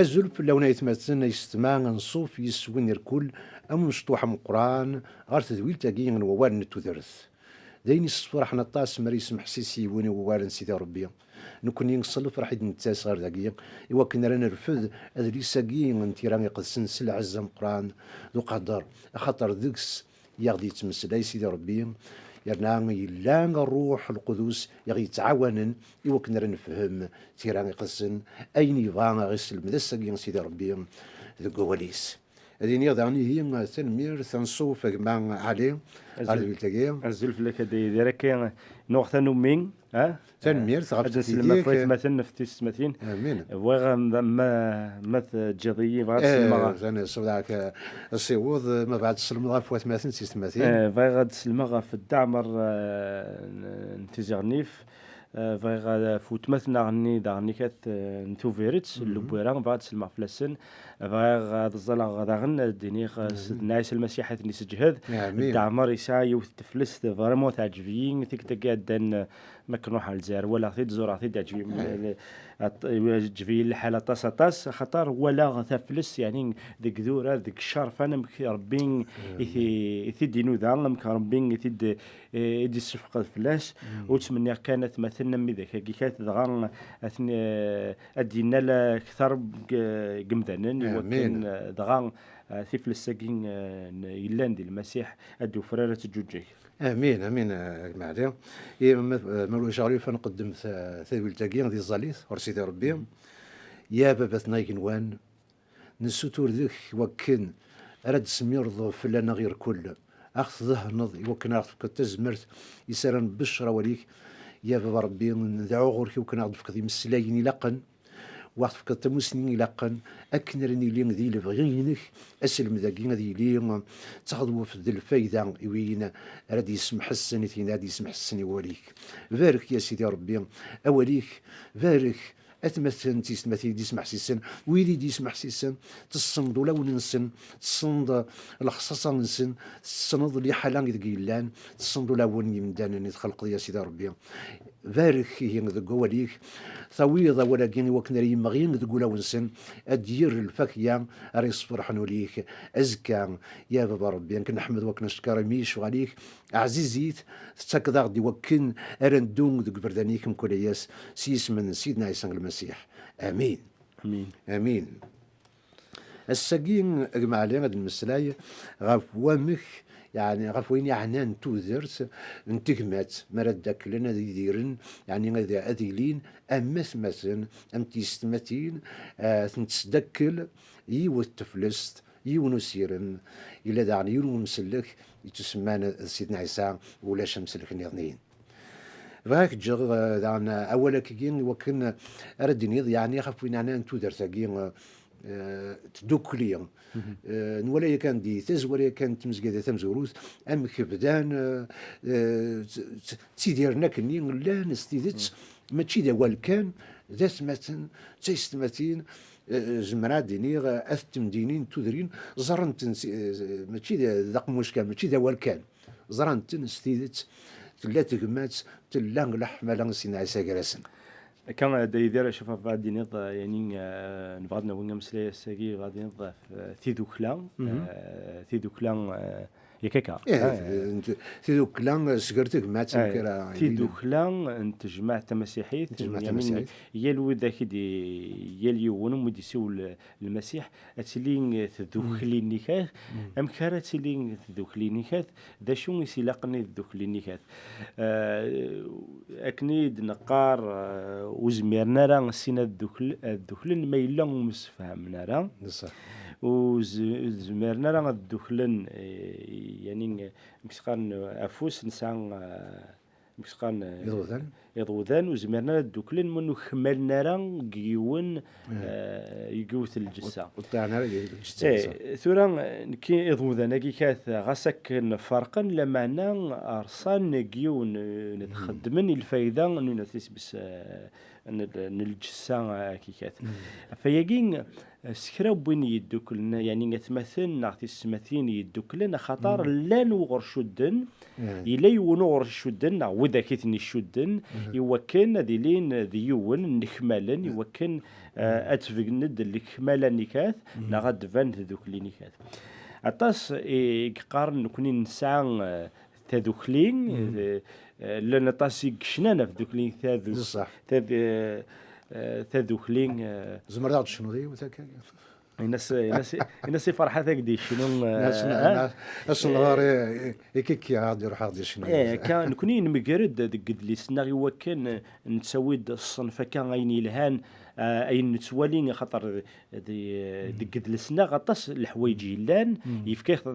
أزلف لو يتمثلنا يستمع نصوف يسوين الكل أم مشطوح مقران غير تدويل تاقي ووال نتودرث داين يصفر حنا طاس مريس محسيسي وين ووال سيدي ربي نكون ينصلف راح يتنتاس غير داقيا إوا كنا رانا نرفض أدري ساقي انتي راني قد سنسل عزة مقران ذو قدر خاطر ذكس يغدي يتمسلاي سيدي ربي يرنا يلا الروح القدس يغي يتعاونن إوا كنا راه نفهم تيراني قسن أين يبغى غيسلم ذا الساقي سيدي ربي ذو كواليس هذه يضعني هي تنمير تنصوف مع علي على التقية الزلف لك دي كان نوقتا نومين تنمير ثقافة السلمة فايت مثلا في تسمتين امين وغا ما جضيين بغا تسلمة انا صداك الصيوض ما بعد السلمة فوات مثلا تسمتين فغا تسلمة في الدعمر نتيزغنيف فغا فوت مثلا غني داغني كات نتو فيريتس اللبويران فغا تسلمة في السن فغا تزال غداغن ديني نايس المسيحة اللي سجهد الدعمر يسعى يوث تفلس فريمون تعجبين تيك تقعد ما كنروح على الجزائر ولا ثيد زور ثيد تعجبين الحالة طاس خطر ولا ثفلس يعني ذيك ذورة ذيك الشرف أنا ربين يثيد دينو ذا ربين يثيد يدي الصفقة فلاش وتمنى كانت مثلنا من ذاك كانت ضغان أدينا لا كثر قمدانا وكان ضغان ثيفل الساقين يلان دي المسيح أدو فرارة الجوجي امين امين معدي مولوي شغالي فنقدم ثاوي التاقي دي الزاليث ورسيدي ربي يا بابا نايكن وان نسوتور ذيك وكن راد سميرض فلانا غير كل اخذ ظهر وكن اخذ كتزمرت يسرن بشرى وليك يا بابا ربي ندعو غورك وكن اخذ فكذي مسلاين لقن واحد فكرة تموسني لقن أكن راني لين ذي لبغينك أسلم ذاكي ذي لين تاخذوا في ذي الفايدة وين راد يسمح السن ثين راد يسمح السن يوريك بارك يا سيدي ربي أوليك بارك أتمثل تيسمثي يسمح سيسن ويلي يسمح سيسن تصمد ولا وننسن تصمد الخصاصة ننسن تصمد لي حالان ذقيلان تصمد ولا ون يمدان يتخلق يا سيدي ربي بارك هي ذقوا وليك ثويضة ولكن وكنا يمغين ذقوا ونسن أدير الفكية ريصفر حنوليك أزكى يا بابا ربي يمكن نحمد وكنا شكر ميش وعليك عزيزيت تكذا غدي وكن أرندون ذق بردانيكم كلياس سيس من سيدنا عيسى المسيح امين امين امين الساقين اجمع علينا هاد المسلاي غاف وامك يعني غاف وين يعنان توزرت انتكمات مراد داك لنا ديرن يعني غادي اديلين امس مثلا ام تيستمتين تنتسدكل يو التفلست يونو سيرن الا دعني يونو مسلك يتسمى سيدنا عيسى ولا شمسلك نيضنين فهاك جغ دعنا أولا كين وكن أردني يعني خاف وين أنا نتو درتاقين تدوكليا نولا كان دي تز ولا كان تمزقة تمزوروث أم كبدان تيديرنا كني لا نستيدت ما تشي دا والكان ذات متن تيستمتين زمرا ديني أثتم دينين تدرين زرنتن ما تشي دا ذاق مشكل ما تشي دا والكان زرنتن استيدت تلا تقمات تلا لحمة لانسين عيسى كراسن كان دايدير شوف غادي نض يعني نبغى نقول مسلا ساقي غادي نض ثيدو كلان يكاكا ثيدو كلان سكرتك ما تنكر ثيدو كلان انت جماعة مسيحية يعني يلو ذاك دي يليون مودي سول المسيح اتلين ذوكلي نيكاث ام كارت لين ذوكلي نيكاث ذا شو يسيلاقني ذوكلي نيكاث اكنيد نقار وزميرنا راه سينا الذوكل ما يلا مسفهمنا راه صح وزميرنا راه الدخلن يعني مسقان افوس نسان مسقان يضوذان وزميرنا الدخلن منو خملنا راه قيون يقوث الجسا وطعنا ثورا كي يضوذان كي كاث غسك فرقا لمعنا ارسان قيون نتخدمن الفايده انه نثيس بس الجسا كي كاث فيقين سكرا بوين يدوكلنا يعني تمثل نعطي السماثين يدوكلنا خطر لا نوغر شدن إلا يونو غر شدن وذا كيتني شدن يوكن ذي لين ذيون نكمالا يوكن أتفقند اللي كمالا نكاث نغاد فان ذوك اللي نكاث أطاس يقارن كوني نسعى تذوكلين لأن طاسي كشنانا في ذوكلين تذوكلين زمر شنو ذي وذاك الناس فرحة ذاك دي شنو ناس نهار يكيك عاد يروح عاد شنو كان كوني نمقرد قد لي سناغي وكان نتسوي الصنف كان غين يلهان اين نتوالين خاطر قد لسنا غطاس الحوايج يلان يفكيت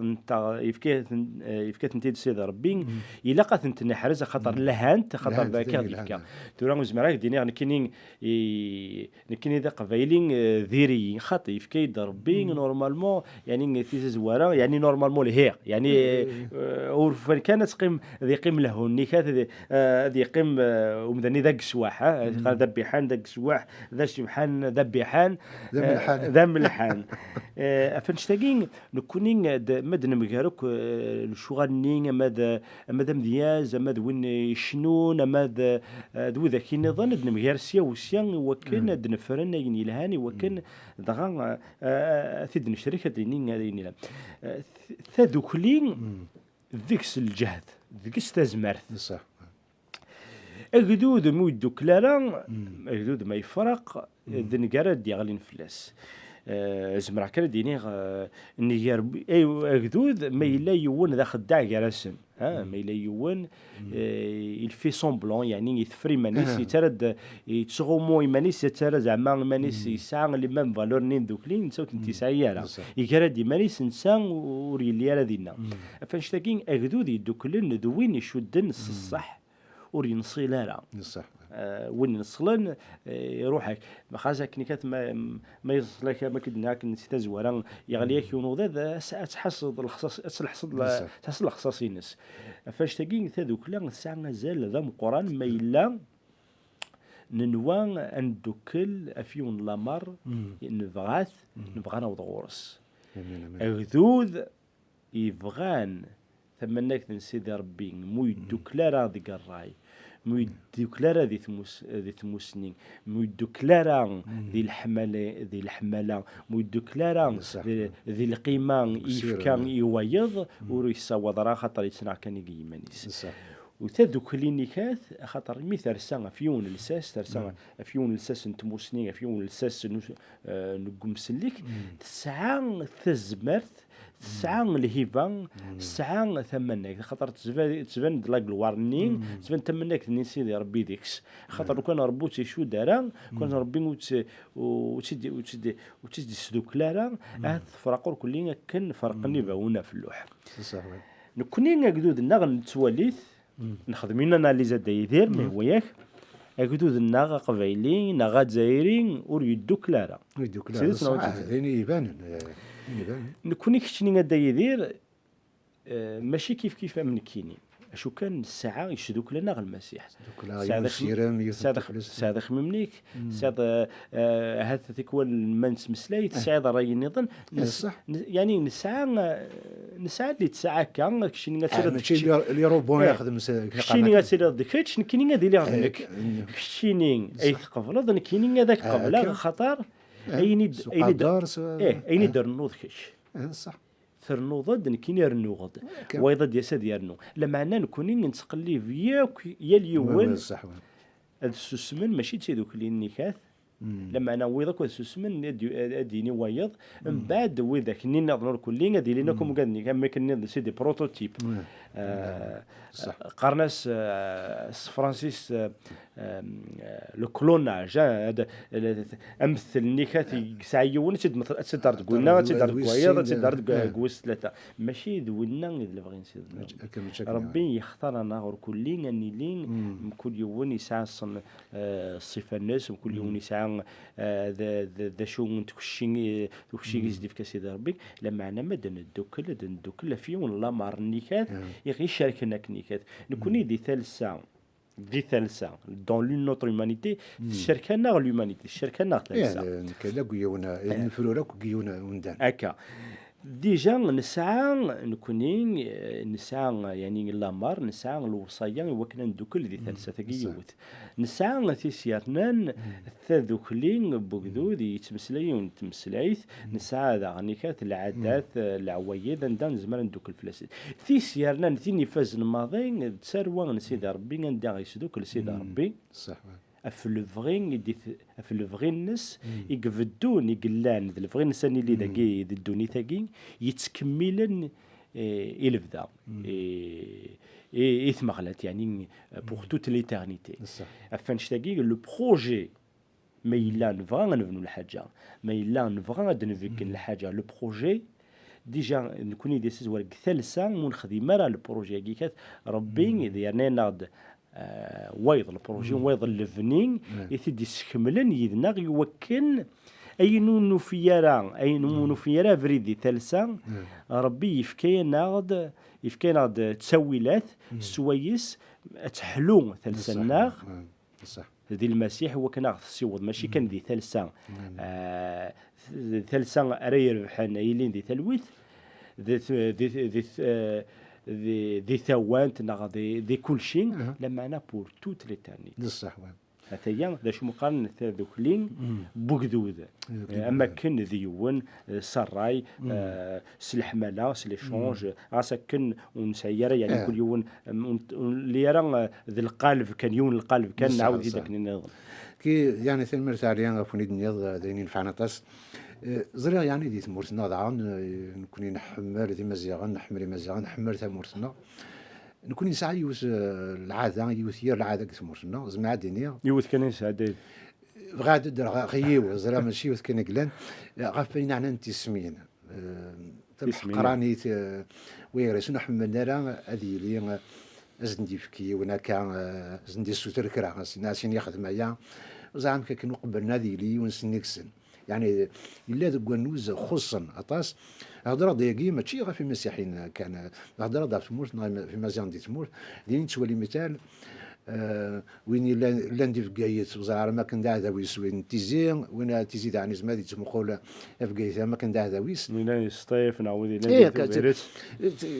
انت سيد ربي الا قات انت نحرز خاطر لهانت خاطر ذاك يفكا تورا زمراك ديني نكيني ذا قبايلين ذيري خاطر يفكيد ربي نورمالمون يعني في زواره يعني نورمالمون لهيق يعني وفن كانت تقيم ذي قيم له النكات ذي قيم ومدني ذاك سواحه ذبيحان ذاك سواح ذا شبحان ذبيحان ذا ملحان فنشتاقين نكونين مدن مجارك الشغالين ماذا مدياز ماذا وين يشنون ماذا ذو ذاك النظام ندن مجارسيا وسيان وكن دن فرنا ينيلهاني وكن ضغان ثدن الشركة دينين ثذوكلين ذيكس الجهد ذيكس تزمرت صح أجدود مودو كلارا أجدود ما يفرق ذنقرد يغلين فلاس زمرا كلا ديني نيار أي أجدود ما يلا يون ذا خداع جراسن ما يلا يون الفي سومبلون يعني يثفري مانيس يترد يتسغمو مانيس يترد زعما مانيس يسعى اللي ما فالور نين دوكلين نساو تنتي سعيالا يكرد مانيس نسان وريليالا دينا فنشتاقين أجدود يدوكلين ذوين يشدن الصح ورينصي لا صح وين نصلن روحك ما خازك نكات ما يصلك ما كدناك نسيت زوارا يغليك يونو ذا تحصد الخصاص تحصل الخصاصي ناس فاش تاكين ثادوك لا الساعه زال ذا القران ما الا ننوى ان دوكل افيون لامر نبغاث نبغى نوض غورس اغذوذ يبغان ثمناك نسيدي ربي مو يدوكلارا ذيك الراي مو يدوكلارا ذي ثموسنين مو يدوكلارا ذي الحمالة مو يدوكلارا ذي القيمة يفكان يويض ويساوض راه خاطر يتسنع كان يمانيس وتذوكلين نكاث خاطر مثال سان فيون الساس ترسان فيون الساس نتموسنين فيون الساس نقوم سلك تسعى تزمرت ساعة الهبة ساعة ثمنك خاطر تبان دلاك الوارنين تبان تمنك نسيدي ربي ديكس خاطر كان ربوتي شو دارا كان ربي وتسدي سدوك لارا فرقوا كلنا كان فرقني باونا في اللوح نكوني قدود النغ نتواليث نخدمين اناليزا دايدير ما هو ياك أكدود النغ قبيلين نغا جزائرين وريدوك لارا يعني يبان نكوني كشني غدا يدير ماشي كيف امنكيني شو كان الساعه يشدوك لنا غ المسيح ساعه خممنيك ساعه هذا تكون المنس مسلاي ساعه راي نظن يعني نسعى اللي تسعى كان كشني غاتسير اللي روبون يخدم كشني غاتسير ديكش كيني غادي لي عندك كشني اي قبل ظن كيني هذاك قبل خطر أين در نوض كش صح ثرنوض نكين يرنو غد ويضد يسد يرنو لما عنا نكونين نتقلي فياك يا اليوم صح السسمن ماشي تسيدوك اللي نكاث لما انا ويضك السسمن اديني ويض من بعد ويذاك نين نظن كلين ادي لينكم قدني كما كنا سيدي بروتوتيب قرناس فرانسيس لو كلوناج هذا امثل نيكات سعيون تدار تقولنا تدار كويض تدار كويس ثلاثه ماشي ذونا اللي باغي نسيد ربي يختارنا غير كلين اني كل يوم يسعى الصفه الناس وكل يوم يسعى ذا شو تكشي يزدي في كاسيد ربي لما انا مدن الدوكل فيهم الله مار النيكات يغي شاركنا كنيكات نكوني دي ثالث ساعه دي ثالثة دون لون نوتر هيومانيتي الشركة لومانيتي الشركة ثالثة يعني كلا قيونا نفروراك قيونا وندان. هكا ديجا نسعى نكونين نسعى يعني لامار نسعى الوصايا وكنا ندوكل دي ثالثة ثقيوت نسعى تيسيرنان الثاذوكلين بوكذو دي يتمسلايون تمسلايث نسعى ذا غنيكات العادات العوايد ندان زمان ندوكل فلاسي تيسيرنان ثيني فاز الماضي تساروا نسيد ربي ندان غيسدوك لسيد ربي صح في الفغي الناس يقفدون يقلان ذا الفغي الناس اللي داكي ذا الدوني تاكي يتكملن يلفدا يثمغلات يعني بوغ توت ليترنيتي افانش تاكي لو بروجي ما إلا نبغى نبنو الحاجه ما إلا نبغى نفكن الحاجه لو بروجي ديجا نكوني ديسيز ورق ثالثه منخدم راه البروجي كيكات ربي ديالنا ناض وايض البروجي وايض اللفنين يثدي يسكملن يذنا يوكن اينو نفيرا فريدي ثالثه ربي يفكينا تسويلات سويس تحلو ثالثه الناغ صح ذي المسيح هو كان السيوض ماشي كان ذي ثالثه ثالثه ارير بحال ايلين ذي ثلويث ذي ثوانت نغ ذي كل شيء لمعنا بور توت ليترنيتي بصح هذايا ذا شو مقارنة ذوكلين بوكذوذ اما كن ذيون سراي سلحمله سليشونج عساكن ونسير يعني كل يوم اللي يرى ذي القالب كان يون القالب كان نعاود ذاك النظام كي يعني ثلمر تاعي فوني دنيا داينين نفعنطاس زريا يعني دي تمورتنا ضعان نكوني نحمر ذي مزيغان نحمر مزيغان نحمر تمورتنا نكون نسعى يوث العاده يوثير العاده كتمورتنا زعما عادينيا يوث كان يسعى غاد در غيو زرا ماشي يوث كان قلان غافلين عنا انت سمين قرانيت ويرسو نحملنا راه هذه لي ازندي فكي وانا كان زندي سوتر كرا ناسين يخدم معايا زعما كان قبلنا هذه لي ونسنيكسن يعني الا ذوك النوز خصا اطاس هضره ديالي ماشي غير في المسيحيين كان هضره دار تموت في مزيان دي تموت دين تولي مثال وين لا ندير فكايت وزعما ما كان هذا ويس وين تيزين وين تزيد عن زمادي تمخول فكايت ما كان هذا ويس وين يسطيف نعاود لا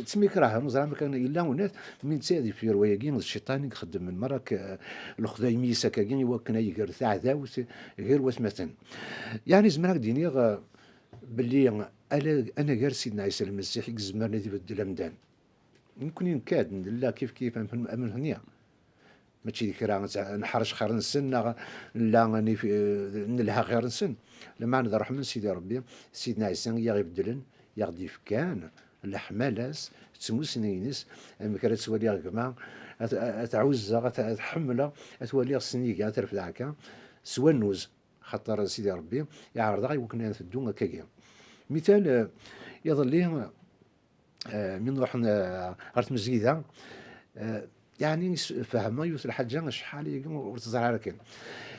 تسميك راه زعما كان الا وناس من تسادي في روايين الشيطان يخدم من مرك الخداي ميسا كاين يوكنا يقر تاع ذاوت غير وسمتن يعني زمان ديني باللي انا غير سيدنا عيسى المسيح يزمرني يبدل المدان نكون نكاد لا كيف من هنا ماشي كرا نحرش خير نسن لا نلها غير نسن لما نروح من سيدي ربي سيدنا عيسى يغيبدلن يغدي فكان الحمالاس تموسنينس اما كانت تولي غما تعوز تحمله تولي السنيكا ترفع هكا سوا النوز خاطر سيدي ربي يعرض غير وكنا نفدو هكايا مثال يظل لي من نروح غير مسجده يعني فهمنا يوصل حاجه شحال ورتزرع لكن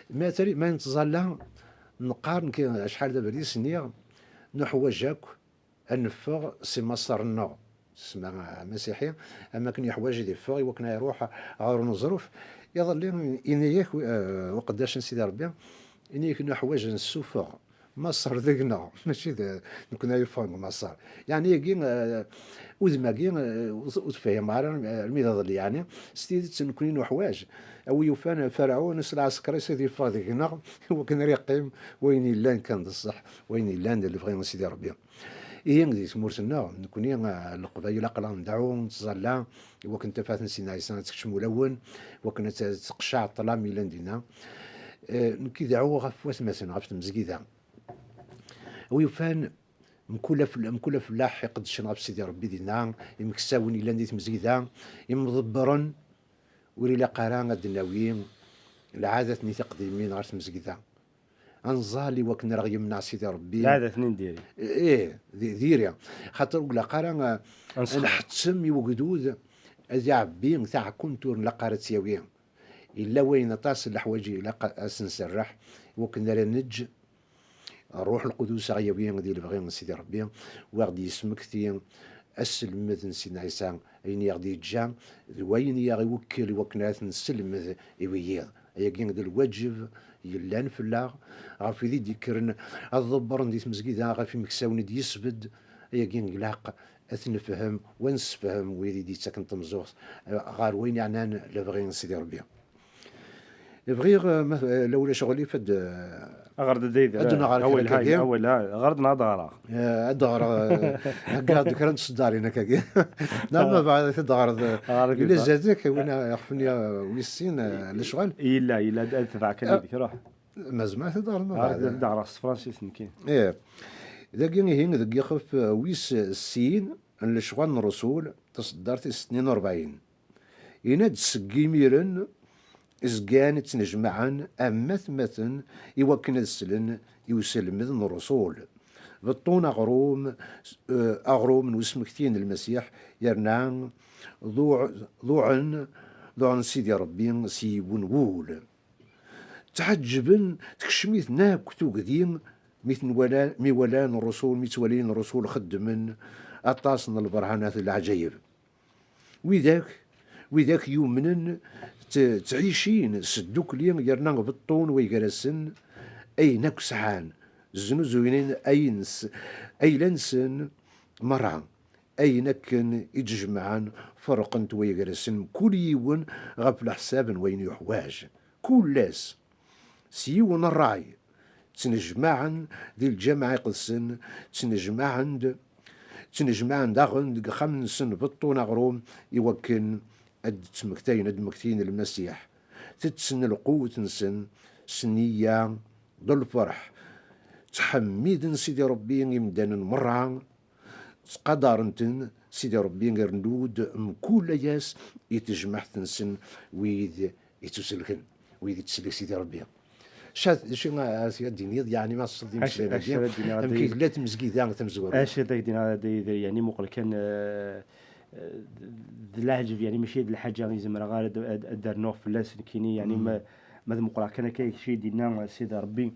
ما نتظل لها نقارن كي شحال دابا لي سنيه نحوجك انفغ سي مصرنا اسمها مسيحيه اما كان يحواج دي فغ وكنا يروح غير نظروف يظل لي انياك وقداش نسيدي ربي انياك نحواج نسوفغ مصر ذقنا ماشي كنا يفهم مصر يعني يجي وذماكي وتفهم على الميضاد يعني ستيدت نكونين وحواج او يفان فرعون العسكري سيدي فاضينا هو كان ريقيم وين لان كان الصح وين لان اللي بغينا سيدي ربي إيه نقدي تمورتنا نكوني القبائل أقلا ندعو نتظلى وكنت فات نسينا عيسان تكشم ملون وكنا تقشع الظلام إلى ندينا كيدعو غف مثلا غف المزكيده ويفان مكل فلاح يقد شنغف سيدي ربي دينا يمكساون إلا نديت مزكيده يمضبرن ولي قران الدناويين العادة ني تقديمين غير مزكيده انزالي وكنا راه يمنع سيدي ربي العادة اثنين ديري ايه ديريا خاطر ولا قران نحتسم يوجدود ازي عبين تاع كونتور لقارت ياويين الا وين طاس الحوايج الا سنسرح وكنا نج الروح القدس غيابين ديال بغينا سيدي ربي وغادي يسمكتي السلمذ سيدنا عيسى أين يغدي جا وين يوكل وكنات نسلمذ إويض أياكين ذا الواجب يلان فلا غاف ذي ديكرن الضبر ندي تمزكيدا غاف مكساون دي يسبد أياكين قلاق أثنفهم ونسفهم ويدي دي ساكن تمزوغ غار وين يعنان لبغي سيدي ربي يبغي لولا شغلي فد غرد ديدا أول هاي غرد نادارا دار قاعد كرنت صداري كاكي نعم بعد دار إلا زادك وين يخفني ويسين الشغل إلا تبع كان روح ما زعما دار ما دار فرانسيس نكين إذا كان هين ذاك يخف ويس السين الشغل الرسول تصدرت 42 يناد سكيميرن إزكان تنجمعا مثلا يوكن السلن يسلم الرسول بطون أغروم وسمكتين المسيح يرنان ضوعا سيدي ربي سيبون تعجبن تكشميت ناكتو قديم مثل ميولان الرسول متولين الرسول خدمن أطاسن البرهانات العجيب وذاك يومن تعيشين سدوكلين يرنا بالطون ويجرسن أي نكسعان زنوزوين أي لنسن مرعا أي نكن يجمعان فرقنت ويجرسن كل يون غفل حساب وين يحواج كل لاس سيون الراعي تنجمعن ذي الجامعة يقلسن تنجمعن داغن خمسن بالطون أغروم يوكن تمكتين المسيح تتسن القوة نسن سنية ضل فرح تحميد سيدي ربي يمدان مرعا تقدرنتن سيدي ربي رنود مكول ياس يتجمع تنسن ويد يتسلكن ويد يتسلك سيدي ربي شاد شي اسيا الدينية يعني ما صدي مش يمكن لا تمزكي تمزور اش داك دينا يعني مقل كان العجب يعني ماشي هاد الحاجه غير زعما غير دارنوه في اللاس كيني يعني ما مقرا كان كاين شي دينا سيدي ربي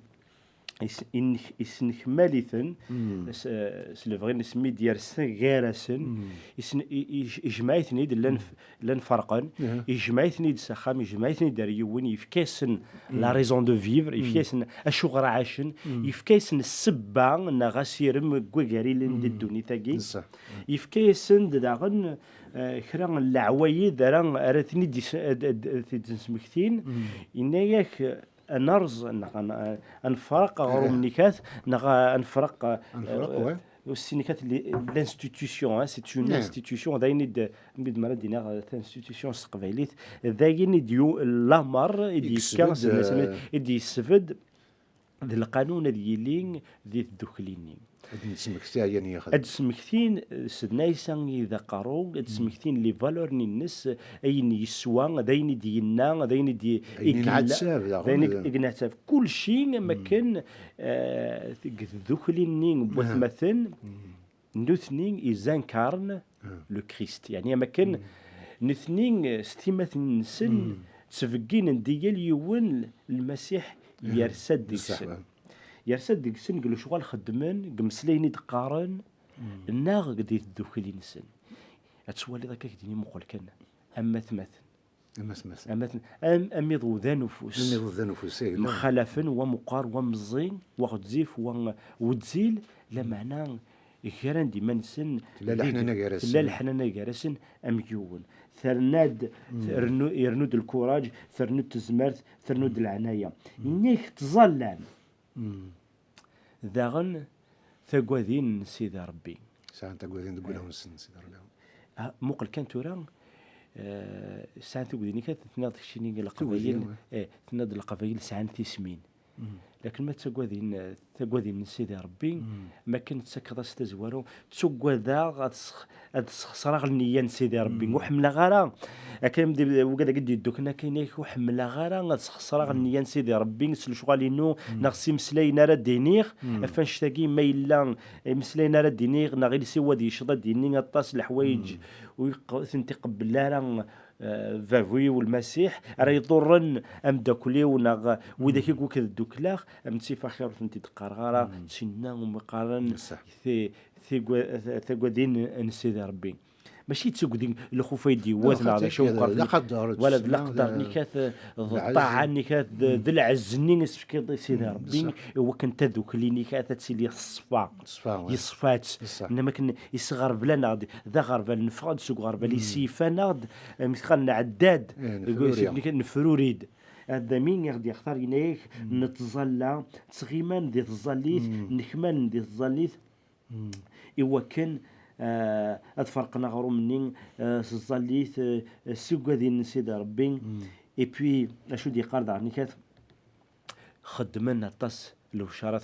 يسنك مالثا سلفغي نسمي ديال غارسن يجمعيثني لان فرقا يجمعيثني سخام يجمعيثني داريون يفكاسن لا ريزون دو فيفر يفكاسن اشغر عاشن يفكاسن السبا نا غاسيرم كوغاري لين الدوني تاكي يفكاسن داغن كرا العوايد راه راتني تسمكتين اناياك نرز نفرق غروم نيكات نفرق السينيكات لانستيتيوشن سي اون انستيتيوشن داين ميد مرا دينا انستيتيوشن قبيليت داين ديو لامر يدي يسفد القانون ديالين ديال الدخليني هاد سمكتين سدنايسان إذا قارو هاد سمكتين لي فالور نينس أين يسوى داين دينا داين دي إغناتاف كل شيء ما كان ذوكلين بوثمثن نثنين إزانكارن لو كريست يعني ما كان نثنين ستيمات نسن تسفقين ديال يون المسيح يرسد ديكسن يرسد ديكسن قالوا شغال خدمن قمسليني دقارن الناغ قديت الذوكلي نسن اتسوالي ذاك ديني مقول كان اما ثمث أم يضوذا نفوس مخالفا ومقار ومزين وغتزيف وتزيل لا معنى كران ديما نسن لا الحنانة جارسن أميون ثرناد يرنود الكوراج ثرنود تزمرت ثرنود العناية نيك تظلم ذاغن ثقوذين سيدي ربي ساعة ثقوذين تقول لهم سيدي ربي مقل كان توران ساعة ثقوذين كانت تناض شيني القبائل تناض القبائل ساعة تسمين لكن ما تقوذي من سيدي ربي ما كنت سكر تزوارو تسوى صراغ النية سيدي ربي وحمل غارة لكن وقد قد يدوكنا كاينيك وحمل غارة صراغ النية سيدي ربي نسل شغالينو نغسي مسلاينا راه دينيغ فاش تاكي ما إلا مسلاينا راه دينيغ نغير سوا دي شطا دينيغ الطاس الحوايج وثنتي قبل راه فافوي والمسيح راه يضرن ام داكلي وذاك يقول كذا دوكلاغ امتي فاخر انت تقرغارا تشينا ومقارن صح. ثقودين نسيد ربي ماشي تسقدين الخوف يدي لا، وزنا هذا شو لا قدر ولا تسمع لا قدر نيكات الطاعه نيكات ذل عزني نسفكي سيدي ربي صح. هو كنت ذوك اللي نيكات تسيلي الصفا صفا يصفات صح. انما كن يصغر بلا ناض ذا غربا نفقد سوق غربا لي سيفا ناض مثقلنا عداد نفروريد هذا مين يغدي يختار ينايك نتظلى تغيمان دي الظليث نكمان دي الظليث إوا كان فرقنا غرو مني الظليث السوق غادي نسيد ربي اي بوي اشو دي قارد عني كات خدمنا طاس لو شارات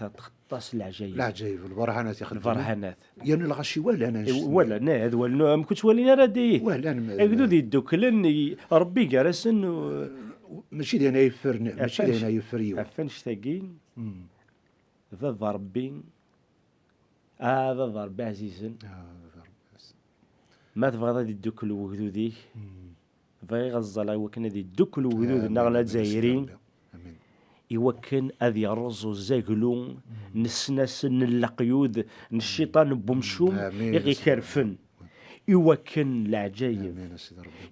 طاس العجايب البرهانات يخدم البرهانات يعني الغشي ولا انا ولا انا هذا ولا ما كنتش ولينا راه ديه ولا انا اكدو دي دوكلن ربي جالسن ماشي دينا يفرن ماشي دينا يفريو عفان شتاقين ذا ربي هذا ربي عزيزا ما تبغى غادي دوكل وجدودي بغي غزال وكنا دي دوكل وجدود النغلا زايرين يوكن هذه يرزو زاقلو نسناس القيود الشيطان بمشوم يغي كرفن يوكن العجايب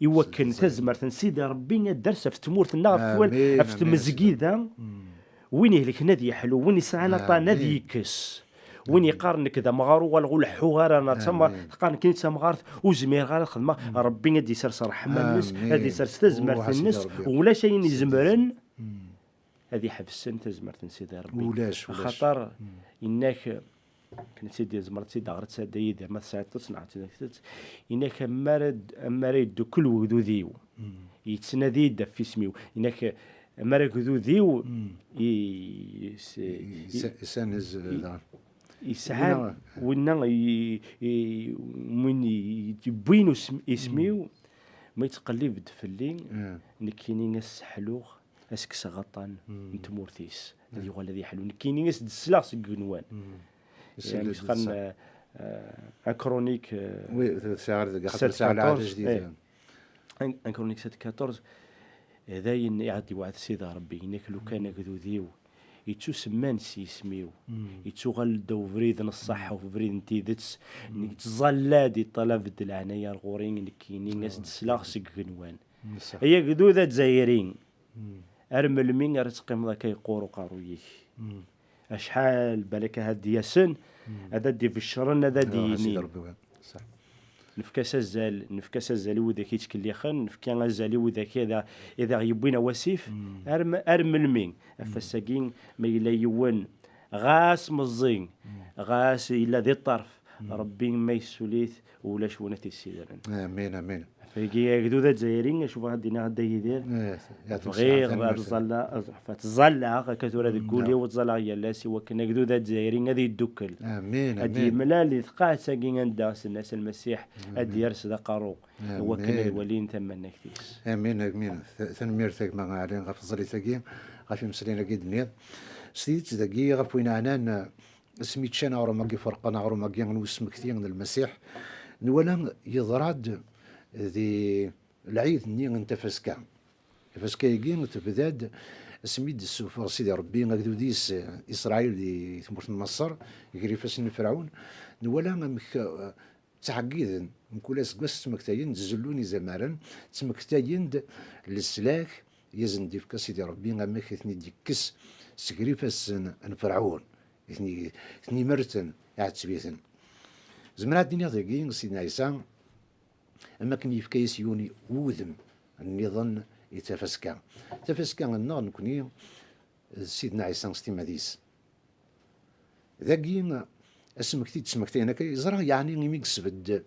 يوكن تزمر سيدي ربي الدرس في تمورت النغف في تمزقيدا وين يهلك نادي حلو وين يسعنا طا نادي يكس وين يقارن كذا مغارو والغول حوار انا تما تقارن كي تمغارت وزمير غير الخدمه ربي غادي يسر رحمه الناس غادي يسر تزمر في الناس ولا شيء يزمرن هذه حبسن تزمر سيدي ربي ولاش خاطر انك كنت سيدي زمرت سيدي غرت سيدي يدير ما ساعات تصنع انك مريد كل وجوديو يتسنادي يدف في سميو انك مريد وجوديو يسانز يسعى ونا من يبينو اسميو ما يتقلب في الليل نكيني ناس حلوغ اسك سغطان نتمورثيس هذه هو الذي حلو نكيني ناس دسلاغ سكنوان يعني مسخن كرونيك وي ساعه العاده جديده ان كرونيك 714 هذا يعدي واحد سيدي ربي هناك لو كان كذوذيو يتسو سمان سيسميو يتسو غلدو فريد الصحة وفريد نتيدتس تظلادي طلب العناية الغورين نكيني ناس دسلاغ سكنوان هي قدودة زايرين ارمل مين رتقيم ذاك يقورو قارويك اشحال بالك هاد ياسن هذا دي في الشرن هذا ديني نفكاس الزال وذاك يتكلي خن نفكا الزالي وذاك اذا يبينا وسيف ارمل مين فساكين ما الا يون غاس مزين غاس الا ذي الطرف ربي ما يسوليث ولا شونتي السيدان امين امين فيجي قدودة زايرين شوف غادينا غدا يدير غير غاد تظل كثورة تقول لي وتظل يا لاسي وكنا قدودة زايرين غادي يدوكل امين هادي ملالي ثقات ساكين عندها الناس المسيح هادي يرسد قارو وكنا الولين ثم نكتيس امين امين ثنميرتك ما علين غف زلي ثقي غافي مسلينا قد نيض سيدي ثقي غف وين عنان سميت شانا ورا ماكي فرقنا ورا ماكي نوسم كثير من المسيح نولا يضراد ذي العيد ني انت فاسكا يجي تبداد سميد السوفر سيدي ربي غادو ديس اسرائيل دي ثمورت مصر يجري فاسن فرعون نولا مك تعقيد نكولاس قص تمكتاين زلوني زمارا تمكتاين للسلاك يزن ديفكا سيدي ربي غامك ثني ديكس سكري فاسن فرعون ثني مرتن يعتبيثن زمرات الدنيا ذاكي سيدنا عيسى أما كان يفكايس يوني وذم النظام يتفسكا النار نكوني سيدنا عيسى ستيماديس ذاكي اسمكتي تسمكتي انا كيزرا يعني يمكسبد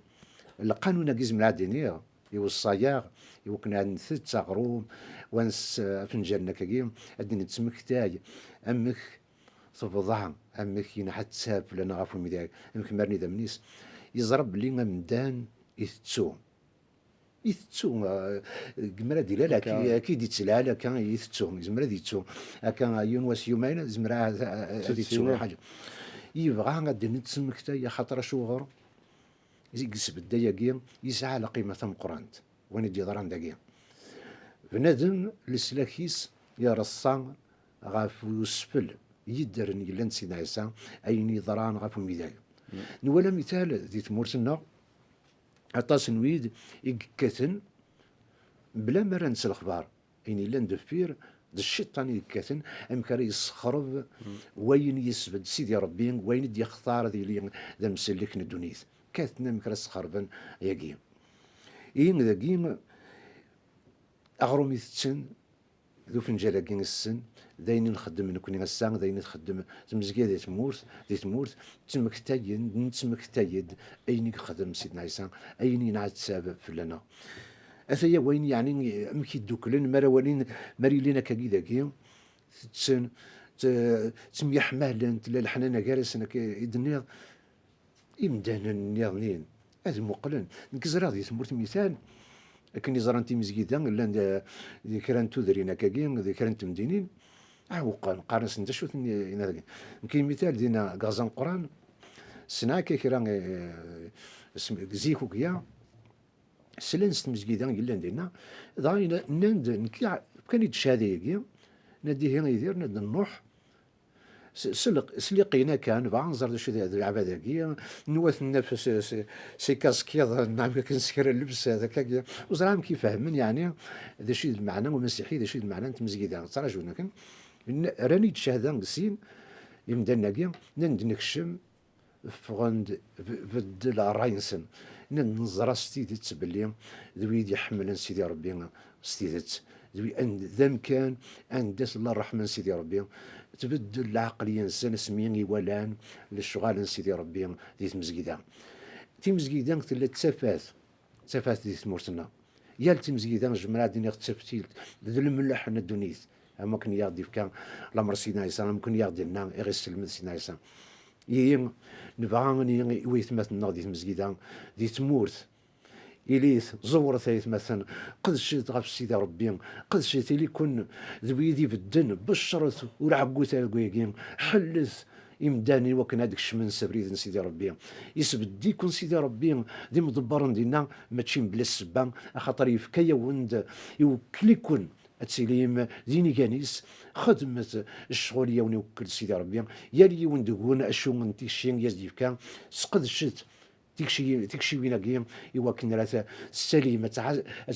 القانون كيزم العادينيه يوصايا يوكن عند ثلاث غروم وانس فنجان كاكي ادني تسمكتاي امك تفضع امك ينحت ساب لنا غافو ميداك امك مرني دمنيس يزرب لي مدان يثتو قمرا ديلا اكيد يتسلال كان يثتو زمرا ديتو كان يونس يومين زمرا ديتو حاجه يبغى غادي نتسمكتا يا خاطر شوغر يكسب الدياقين يسعى على قيمه مقرانت وين يدي ضران داقين بنادم السلاكيس يا رصان غاف يسفل يدرن يلان سيدنا عيسى أين يضران غاف الميدان. نولا مثال دي تمورتنا عطاس نويد يكتن بلا ما رانس الأخبار أين يلان دفير د الشيطان يكاتن امكان يسخرب وين يسبد سيدي ربي وين يختار ذي ذا مسلك الدنيث كاتنا مكرا سخربا ياكي إين ذاكي أغرومي تسن ذو فنجالا كين السن داين نخدم نكوني غسان داين نخدم تمزكي ذي تمورت تمكتايد أين يخدم سيدنا عيسى أين ينعاد سبب فلنا أثيا وين يعني أمكي دوكلن مراولين مريلينا كاكي ذاكي تسن تميحمالن تلا الحنانة كارسنا كيدنيض إمدانا نيضنين هذا مقلن نكزرا ذي تمورت مثال لكن زران تيمزكيدا لان ذي كران تودرينا كاكي ذي كران تمدينين وقال قارنس نتا شوت كاين مثال دينا غازان قران سنا كيران زيكو كيا سلنس مزكيدا يلان دينا ضاينا نند نكيا كان يتشادي نادي هنا يدير ناد النوح سلقينا كان بانزر شو ذا العباده كي نواث النفس سي كاسكيض نعم كنسكر اللبس هذاك وزرام كيفهمن يعني هذا الشيء المعنى والمسيحي هذا الشيء المعنى انت مزكيدا تراجعنا كان راني تشاهد نسين يمدنا كي نكشم فغند بدل راينسن ننظر ستيدت بلي ذويد يحمل سيدي ربي ستيدت ذوي ان ذم كان اندس الله الرحمن سيدي ربي تبدل العقلية انسان سمين يولان للشغال سيدي ربي ديت مزكيدا تيمزكيدا تلا تسافات ديت مورتنا يا تيمزكيدا جمرا ديني اختسبتيل ذل الملح الدنيث ممكن يغدي كان الامر سيدنا عيسى ممكن يغدي لنا غير السلم سيدنا عيسى يي نبغى ويتمثلنا ديت مزكيدا ديت مورت إليث زور ثالث مثلا قد شيت غاف سيدي ربي قد شيت اللي كن ذويدي بالدن بشرت والعقوت الكويكين حلث إمداني وكان هذاك الشمن سبريد سيدي ربي يسبدي يكون سيدي ربي دي مدبرن دينا ماشي بلا السبان خاطر يفكايا وند يوكل يكون اتسليم ديني كانيس خدمة الشغل يوني وكل سيدي ربي يالي وندقون اشو من تيشين يزدي كان سقد شت تكشي وين كيم إوا كنا راه السليمة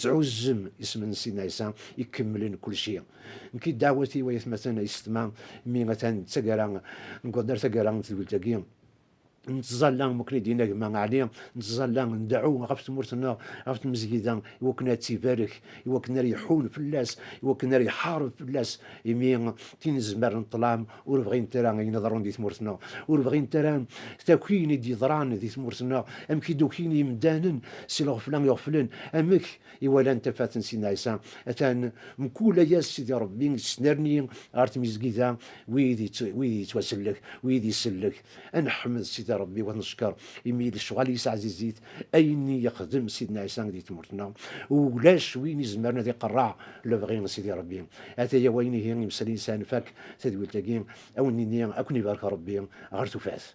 تعوزم اسم سيدنا عيسى يكملن كل شيء نكي دعوتي ويث مثلا يستمع مي مثلا تقرا نقدر تقرا تقول تاكيم نتظلم ممكن دينا ما عليهم نتظلم ندعو غفت مورتنا غفت مزكيدا وكنا تيبارك وكنا ريحون في اللاس وكنا ريحارب في اللاس يمين تنزمر نطلام وربغي ترى ينظرون دي مورتنا وربغي ترى تاكوين دي ضران دي مورتنا ام كي دوكين يمدانن سي الغفلان يغفلن امك يولا انت فاتن سيدنا عيسى اتان مكولا يا سيدي ربي سنرني ارت مزكيدا ويدي توسلك ويدي يسلك نحمد سيدي ربي ونشكر يميل الشغل يسعى زيت ايني يخدم سيدنا عيسى دي تمرتنا ولاش وين يزمرنا دي قراع لبغي سيدي ربي اتايا وين هي مسال انسان فاك تدويل تاكين او ني اكوني بارك ربي غير تفاس